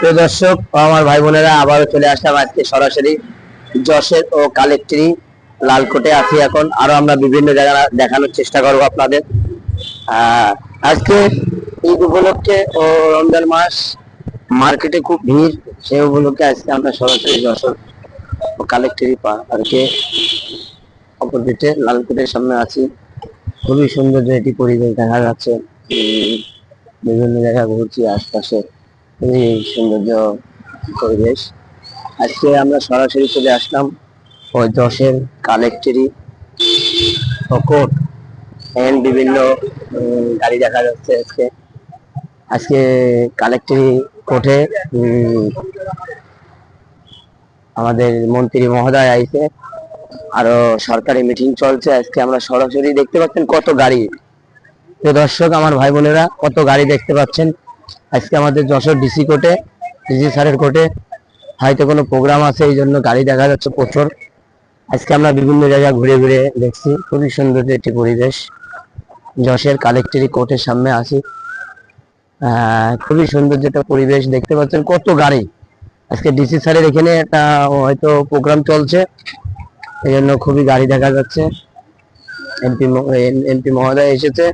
প্রিয় দর্শক ও আমার ভাই বোনেরা, আবারও চলে আসলাম আজকে সরাসরি যশোর ও কালেক্টরি লালকোটে আছি। এখন আরো আমরা বিভিন্ন জায়গা দেখানোর চেষ্টা করবো আপনাদের। আজকে ঈদ উপলক্ষে ও রমজান মাস, মার্কেটে খুব ভিড়। সেই উপলক্ষে আজকে আমরা সরাসরি যশোর ও কালেক্টরি পার্কে অপোজিটে লালকোটের সামনে আছি। খুবই সুন্দর যে এটি পরিবেশ দেখা যাচ্ছে। বিভিন্ন জায়গায় ঘুরছি, আশপাশে খুবই সৌন্দর্য পরিবেশ। আজকে আমরা সরাসরি চলে আসলাম ওই যশোর কালেক্টরি কোর্ট এন্ড বিভিন্ন গাড়ি দেখা যাচ্ছে। আজকে আজকে কালেক্টরি কোর্টে আমাদের মন্ত্রী মহোদয় আইছে, আরো সরকারি মিটিং চলছে। আজকে আমরা সরাসরি দেখতে পাচ্ছেন কত গাড়ি। তো দর্শক আমার ভাই বোনেরা, কত গাড়ি দেখতে পাচ্ছেন। আজকে আমাদের যশোর ডিসি কোর্টে, ডিসি স্যারের কোর্টে হয়তো কোনো প্রোগ্রাম আছে, এই জন্য গাড়ি দেখা যাচ্ছে প্রচুর। আজকে আমরা বিভিন্ন জায়গা ঘুরে ঘুরে দেখছি। খুবই সুন্দর একটি পরিবেশ। যশোর কালেক্টরি কোর্টের সামনে আছি। খুবই সুন্দর যেটা পরিবেশ দেখতে পাচ্ছেন, কত গাড়ি। আজকে ডিসি স্যারের এখানে একটা হয়তো প্রোগ্রাম চলছে, এই জন্য খুবই গাড়ি দেখা যাচ্ছে। এমপি মহোদয় এসেছে,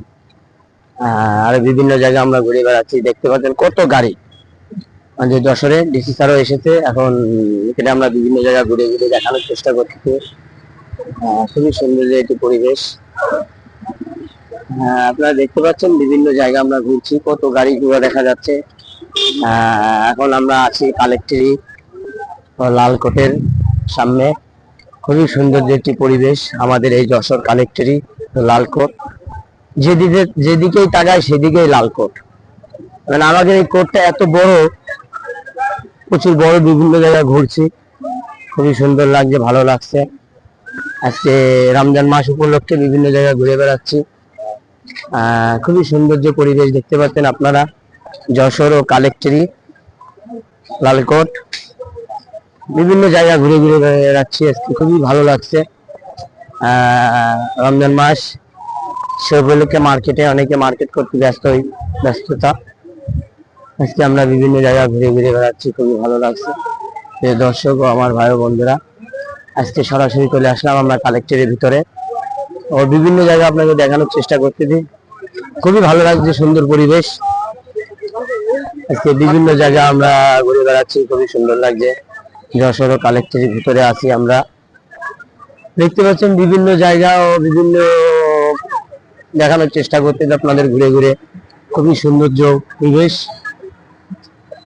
আর বিভিন্ন জায়গায় আমরা ঘুরে বেড়াচ্ছি। দেখতে পাচ্ছেন কত গাড়ি। যে যশোরে ডিসি স্যারও এসেছে, এখন এখানে আমরা বিভিন্ন জায়গায় ঘুরে ঘুরে দেখানোর চেষ্টা করছি। খুবই সুন্দর একটি পরিবেশ। আপনারা দেখতে পাচ্ছেন বিভিন্ন জায়গা আমরা ঘুরছি, কত গাড়ি ঘোড়া দেখা যাচ্ছে। এখন আমরা আছি কালেক্টরি লালকোটের সামনে। খুবই সুন্দর একটি পরিবেশ আমাদের এই যশোর কালেক্টরি লালকোট। যেদিকেই তাকায় সেদিকেই লালকোট। মানে আমাদের এই কোর্টটা এত বড়, প্রচুর বড়। বিভিন্ন জায়গায় ঘুরছি, খুবই সুন্দর লাগছে, ভালো লাগছে। আজকে রমজান মাস উপলক্ষে বিভিন্ন জায়গায় ঘুরে বেড়াচ্ছি। খুবই সৌন্দর্য পরিবেশ দেখতে পাচ্ছেন আপনারা যশোর ও কালেক্টরি লালকোট। বিভিন্ন জায়গা ঘুরে ঘুরে বেড়াচ্ছি, আজকে খুবই ভালো লাগছে। রমজান মাস, সে উপলক্ষে মার্কেটে অনেকে মার্কেট করতে ব্যস্ততা। আজকে আমরা বিভিন্ন জায়গায় ঘুরে ঘুরে বেড়াচ্ছি, খুবই ভালো লাগছে। দর্শক ও আমার ভাই বন্ধুরা, আজকে সরাসরি চলে আসলাম আমরা কালেক্টরের ভিতরে ও বিভিন্ন জায়গা আপনাকে দেখানোর চেষ্টা করতেছি। খুবই ভালো লাগছে, সুন্দর পরিবেশ। আজকে বিভিন্ন জায়গা আমরা ঘুরে বেড়াচ্ছি, খুবই সুন্দর লাগছে। যশোর ও কালেক্টরের ভিতরে আছি আমরা। দেখতে পাচ্ছেন বিভিন্ন জায়গা ও বিভিন্ন দেখানোর চেষ্টা করতেছি আপনাদের ঘুরে ঘুরে। খুবই সৌন্দর্য পরিবেশ।